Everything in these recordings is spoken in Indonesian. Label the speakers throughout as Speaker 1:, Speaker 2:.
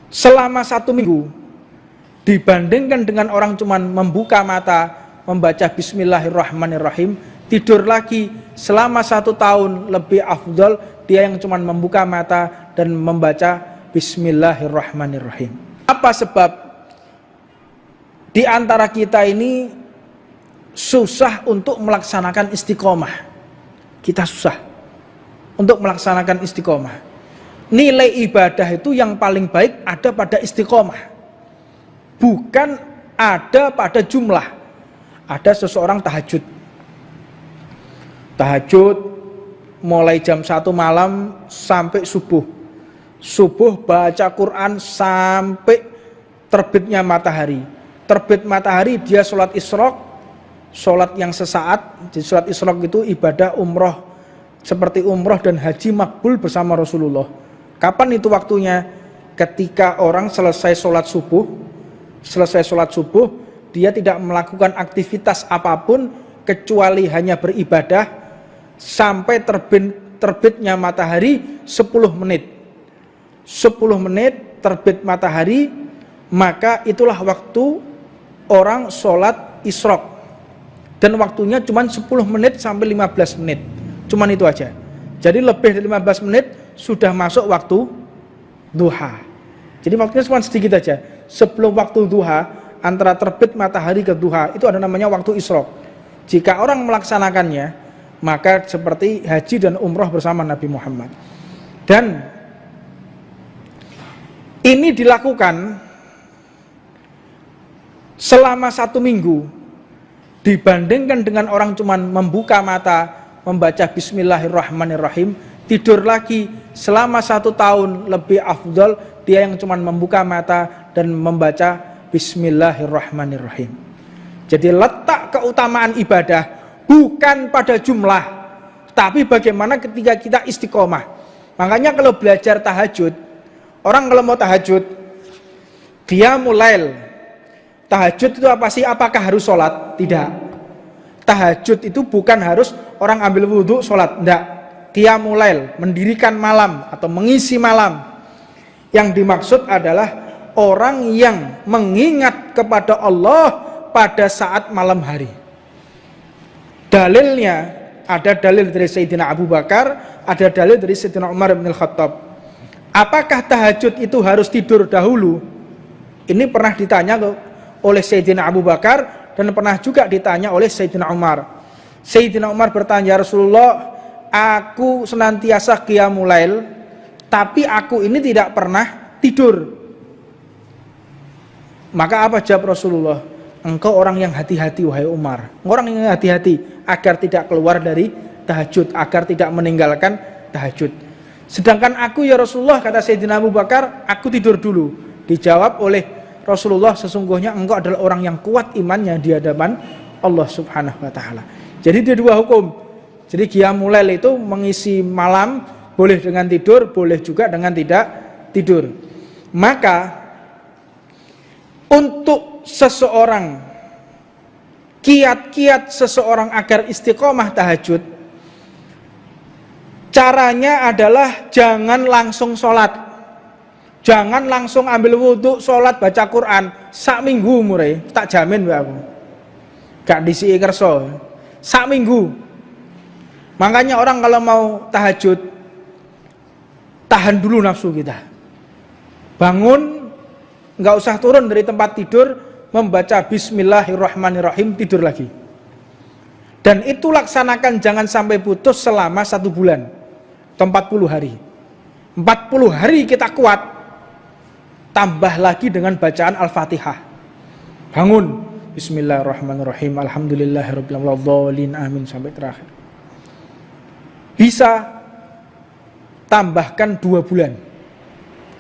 Speaker 1: selama 1 minggu dibandingkan dengan orang cuman membuka mata, membaca Bismillahirrahmanirrahim, tidur lagi selama 1 tahun lebih afdol dia yang cuman membuka mata dan membaca Bismillahirrahmanirrahim. Apa sebab di antara kita ini susah untuk melaksanakan istiqomah? Kita susah untuk melaksanakan istiqomah. Nilai ibadah itu yang paling baik ada pada istiqomah, bukan ada pada jumlah. Ada seseorang tahajud mulai jam 1 malam sampai subuh baca Quran sampai terbitnya matahari. Terbit matahari dia sholat isyraq, sholat yang sesaat. Di sholat isyraq itu ibadah umroh, seperti umroh dan haji makbul bersama Rasulullah. Kapan itu waktunya? Ketika orang selesai sholat subuh, dia tidak melakukan aktivitas apapun kecuali hanya beribadah sampai terbitnya matahari 10 menit. 10 menit terbit matahari, maka itulah waktu orang sholat isyraq. Dan waktunya cuma 10 menit sampai 15 menit. Cuman itu aja. Jadi lebih dari 15 menit sudah masuk waktu duha. Jadi waktunya cuma sedikit aja. Sebelum waktu duha, antara terbit matahari ke duha, itu ada namanya waktu isyraq. Jika orang melaksanakannya, maka seperti haji dan umroh bersama Nabi Muhammad. Dan ini dilakukan selama 1 minggu dibandingkan dengan orang cuman membuka mata, membaca Bismillahirrahmanirrahim, tidur lagi selama 1 tahun lebih afdol dia yang cuman membuka mata dan membaca Bismillahirrahmanirrahim. Jadi letak keutamaan ibadah bukan pada jumlah, tapi bagaimana ketika kita istiqomah. Makanya kalau belajar tahajud, orang kalau mau tahajud, dia mulai tahajud itu apa sih? Apakah harus sholat? Tidak. Tahajud itu bukan harus orang ambil wudhu sholat, tidak. Qiyamul lail, mendirikan malam atau mengisi malam. Yang dimaksud adalah orang yang mengingat kepada Allah pada saat malam hari. Dalilnya ada dalil dari Sayyidina Abu Bakar, ada dalil dari Sayyidina Umar bin Khattab. Apakah tahajud itu harus tidur dahulu? Ini pernah ditanya oleh Sayyidina Abu Bakar dan pernah juga ditanya oleh Sayyidina Umar. Sayyidina Umar bertanya, Rasulullah, aku senantiasa qiyamul lail, tapi aku ini tidak pernah tidur. Maka apa jawab Rasulullah? Engkau orang yang hati-hati wahai Umar. Orang yang hati-hati agar tidak keluar dari tahajud, agar tidak meninggalkan tahajud. Sedangkan aku ya Rasulullah, kata Sayyidina Abu Bakar, aku tidur dulu. Dijawab oleh Rasulullah, sesungguhnya engkau adalah orang yang kuat imannya di hadapan Allah Subhanahu wa taala. Jadi ada 2 hukum. Jadi qiyamul lail itu mengisi malam, boleh dengan tidur, boleh juga dengan tidak tidur. Maka untuk seseorang, kiat-kiat seseorang agar istiqomah tahajud, caranya adalah jangan langsung sholat. Jangan langsung ambil wudhu, sholat, baca Quran sak minggu mulai, tak jamin aku. Gak disi kerso. Sak minggu. Makanya orang kalau mau tahajud, tahan dulu nafsu kita. Bangun, nggak usah turun dari tempat tidur, membaca Bismillahirrahmanirrahim, tidur lagi. Dan itu laksanakan jangan sampai putus selama 1 bulan, 40 hari. 40 hari kita kuat. Tambah lagi dengan bacaan Al-Fatihah. Bangun, Bismillahirrahmanirrahim, Alhamdulillahirrahmanirrahim, amin, sampai terakhir. Bisa tambahkan 2 bulan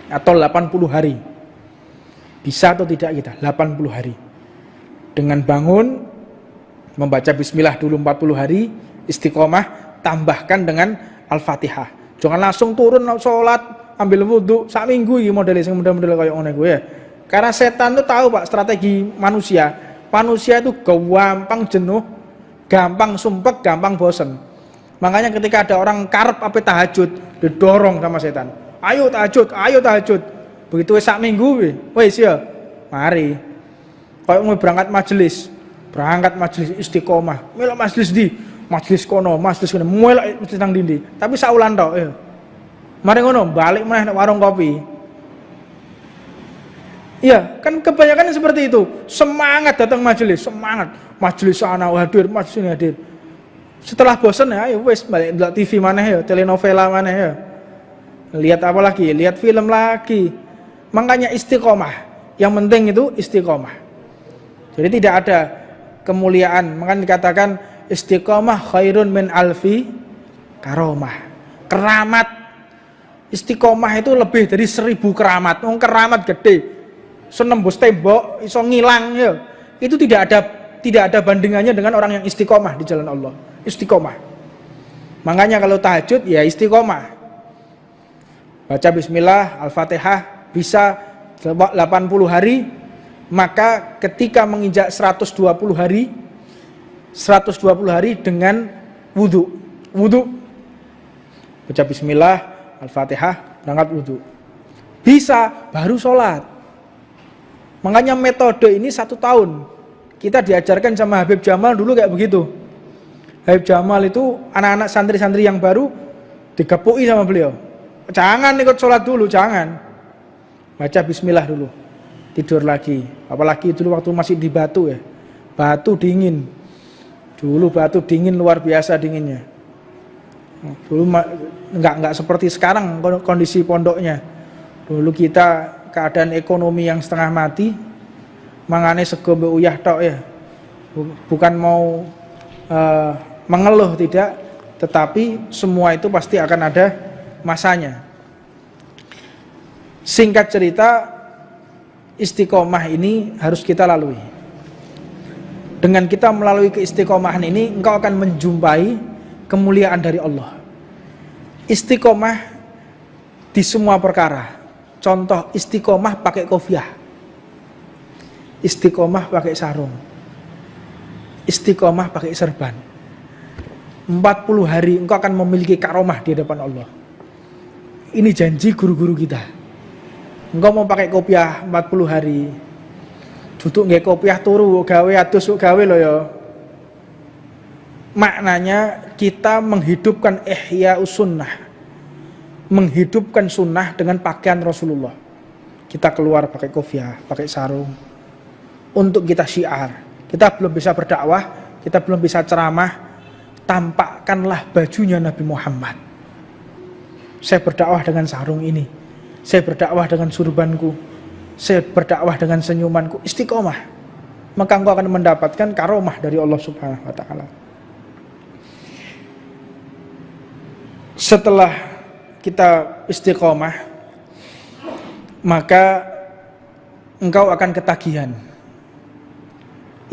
Speaker 1: atau 80 hari. Bisa atau tidak kita? 80 hari. Dengan bangun, membaca Bismillah dulu 40 hari, istiqomah, tambahkan dengan Al-Fatihah. Jangan langsung turun sholat, ambil wudhu, sak minggu ini model kayak ngene gue ya. Karena setan tuh tahu Pak strategi manusia. Manusia itu gampang jenuh, gampang sumpek, gampang bosen. Makanya ketika ada orang karep apa tahajud, didorong sama setan. Ayo tahajud, ayo tahajud. Begitu wis sak minggu wis ya, mari. Kayak mau berangkat majelis istiqomah. Melok majelis di, majelis kono, melok majelis nang dindi. Tapi saulan tok ya. Mari ngono, balik meneh nek warung kopi. Iya, kan kebanyakan seperti itu. Semangat datang majelis, semangat. Majelis sana hadir, majelis ini hadir. Setelah bosan ya, ayo wes balik delok TV mana ya, telenovela mana ya. Lihat apa lagi? Lihat film lagi. Makanya istiqomah. Yang penting itu istiqomah. Jadi tidak ada kemuliaan. Makanya dikatakan istiqomah khairun min alfi karomah. Keramat. Istiqomah itu lebih dari 1000 keramat. Keramat gede. Senembus tembok, iso ngilang ya. Itu tidak ada bandingannya dengan orang yang istiqomah di jalan Allah. Istiqomah. Makanya kalau tahajud ya istiqomah. Baca bismillah, Al-Fatihah bisa 80 hari, maka ketika menginjak 120 hari dengan wudu. Baca bismillah, Al-Fatihah, berangkat wudu. Bisa baru sholat. Makanya metode ini 1 tahun. Kita diajarkan sama Habib Jamal dulu kayak begitu. Habib Jamal itu anak-anak santri-santri yang baru digepui sama beliau. Jangan ikut sholat dulu, jangan. Baca bismillah dulu. Tidur lagi. Apalagi dulu waktu masih di Batu ya. Batu dingin. Dulu Batu dingin, luar biasa dinginnya. Dulu enggak seperti sekarang kondisi pondoknya. Dulu kita keadaan ekonomi yang setengah mati, mangane sego mbek uyah tok ya. Bukan mau mengeluh tidak, tetapi semua itu pasti akan ada masanya. Singkat cerita, istiqomah ini harus kita lalui. Dengan kita melalui keistiqomahan ini, engkau akan menjumpai kemuliaan dari Allah. Istiqomah di semua perkara. Contoh istiqomah pakai kopiah, istiqomah pakai sarung, istiqomah pakai serban. 40 hari engkau akan memiliki karomah di hadapan Allah. Ini janji guru-guru kita. Engkau mau pakai kopiah 40 hari, duduk nggak kopiah turu gawe atus gawe lo ya. Maknanya kita menghidupkan ihya sunnah, menghidupkan sunnah dengan pakaian Rasulullah. Kita keluar pakai kopiah, pakai sarung, untuk kita syiar. Kita belum bisa berdakwah, kita belum bisa ceramah, tampakkanlah bajunya Nabi Muhammad. Saya berdakwah dengan sarung ini, saya berdakwah dengan surbanku, saya berdakwah dengan senyumanku, istiqomah. Maka engkau akan mendapatkan karomah dari Allah Subhanahu wa taala. Setelah kita istiqomah, maka engkau akan ketagihan.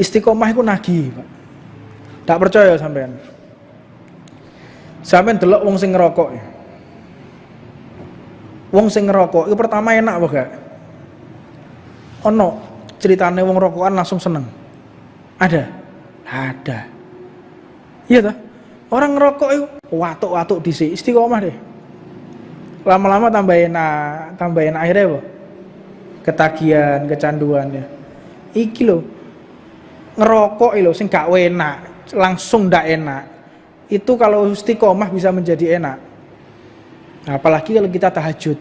Speaker 1: Istiqomah itu nagih, Pak. Tak percaya sampean. Sampean delok wong sing ngerokok. Wong sing ngerokok itu pertama enak apa gak? Ono ceritane wong rokokan langsung seneng. Ada. Iya toh? Orang ngerokok itu watuk-watuk dhisik, istiqomah deh. Lama-lama tambah enak akhirnya apa? Ketagihan, kecanduan ya. Iki lho, ngerokok lho sing gak enak, langsung ndak enak. Itu kalau istiqomah bisa menjadi enak. Nah, apalagi kalau kita tahajud,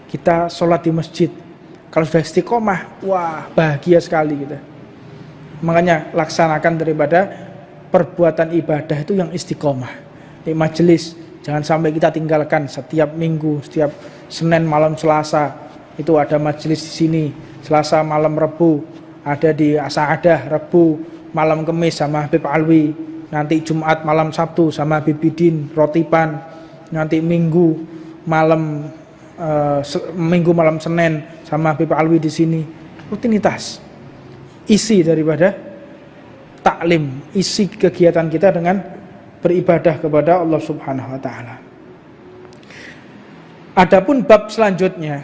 Speaker 1: kita sholat di masjid. Kalau sudah istiqomah, wah bahagia sekali kita. Makanya laksanakan daripada perbuatan ibadah itu yang istiqomah. Di majelis jangan sampai kita tinggalkan. Setiap minggu, setiap Senin malam Selasa itu ada majelis di sini. Selasa malam Rebu ada di Asa'adah, Rebu malam Kemis sama Habib Alwi. Nanti Jumat malam Sabtu sama Habib Bidin, Rotipan. Nanti Minggu malam Senin sama Habib Alwi di sini. Rutinitas. Isi daripada taklim, isi kegiatan kita dengan beribadah kepada Allah Subhanahu wa taala. Adapun bab selanjutnya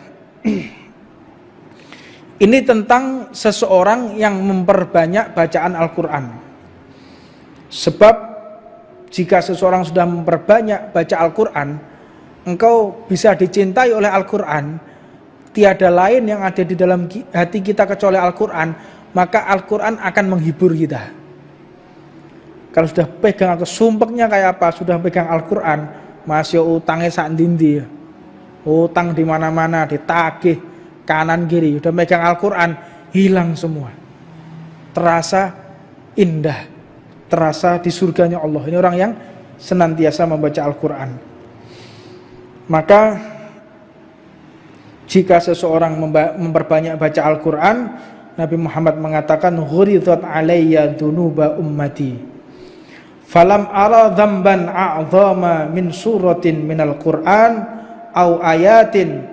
Speaker 1: ini tentang seseorang yang memperbanyak bacaan Al-Qur'an. Sebab jika seseorang sudah memperbanyak baca Al-Qur'an, engkau bisa dicintai oleh Al-Qur'an tiada lain yang ada di dalam hati kita kecuali Al-Quran, maka Al-Quran akan menghibur kita. Kalau sudah pegang sumpeknya kayak apa, sudah pegang Al-Quran, masih utangnya sak dindi, utang di mana-mana, ditagih kanan kiri, udah megang Al-Quran, hilang semua. Terasa indah, terasa di surganya Allah. Ini orang yang senantiasa membaca Al-Quran. Maka jika seseorang memperbanyak baca Al-Quran, Nabi Muhammad mengatakan, "Ghuridhat alayya dunuba ummati, falam ara dzamban a'zama min suratin minal Qur'an au ayatin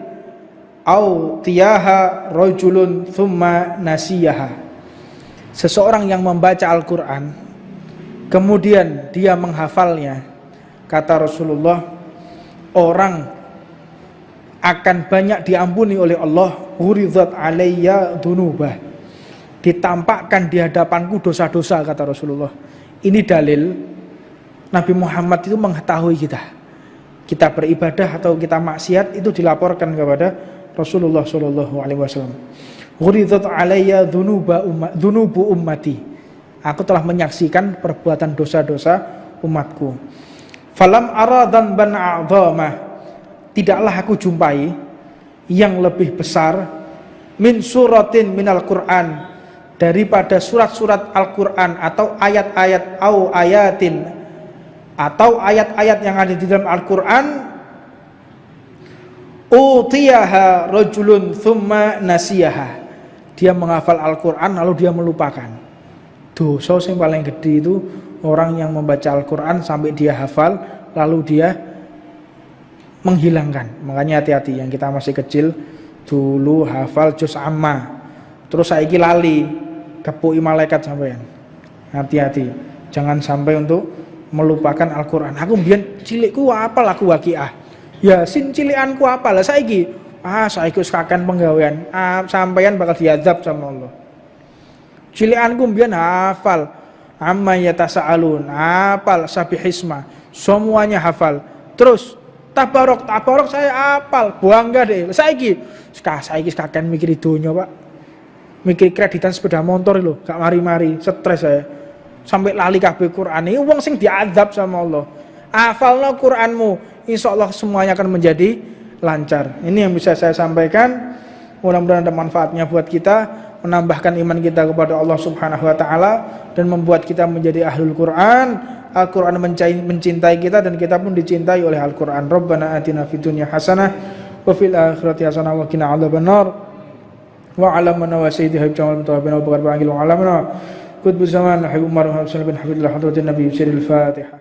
Speaker 1: au tiyaha rajulun thumma nasiyaha." Seseorang yang membaca Al-Quran kemudian dia menghafalnya, kata Rasulullah, orang akan banyak diampuni oleh Allah. Hurizat alayya dunubah, ditampakkan di hadapanku dosa-dosa, kata Rasulullah. Ini dalil Nabi Muhammad itu mengetahui kita beribadah atau kita maksiat itu dilaporkan kepada Rasulullah SAW. Hurizat alayya dunubu ummati, aku telah menyaksikan perbuatan dosa-dosa umatku. Falam ara dzanban a'zama, tidaklah aku jumpai yang lebih besar min suratin minal Qur'an, daripada surat-surat Al-Qur'an atau ayat-ayat au ayatin atau ayat-ayat yang ada di dalam Al-Qur'an, utiyaha rajulun thumma nasiyaha, dia menghafal Al-Qur'an lalu dia melupakan. Dosa yang paling gede itu orang yang membaca Al-Qur'an sampai dia hafal lalu dia menghilangkan. Makanya hati-hati yang kita masih kecil, dulu hafal juz amma, terus saiki lali, kepuki malaikat sampean. Hati-hati, jangan sampai untuk melupakan Al-Quran. Aku mbiyen cilikku apal aku waqiah, Yasin cilikanku apal, saiki saiki wis kaken penggawean, sampean bakal diazab sama Allah. Cilikanku mbiyen hafal amma yatasaalun, hafal sabihisma, semuanya hafal. Terus Tabarok saya apal, bangga deh. Saiki kakek mikir donya, Pak. Mikir kreditan sepeda motor lho, gak mari-mari, stres saya. Sampai lali kabeh Quran. Ini wong sing diazab sama Allah. Hafalno Quranmu, insyaallah semuanya akan menjadi lancar. Ini yang bisa saya sampaikan. Mudah-mudahan ada manfaatnya buat kita, menambahkan iman kita kepada Allah Subhanahu wa taala dan membuat kita menjadi ahlul Quran. Al-Quran mencintai kita dan kita pun dicintai oleh Al-Quran. Rabbana atina fid dunya hasanah wa fil akhirati hasanah wa qina adzabannar. Wa alamana wa sayyidi habib jamal mutawabina wa bakar ba'angil wa alamana qutbu zaman habib umar wa habib bin habibullah hadratin nabi siril fatihah.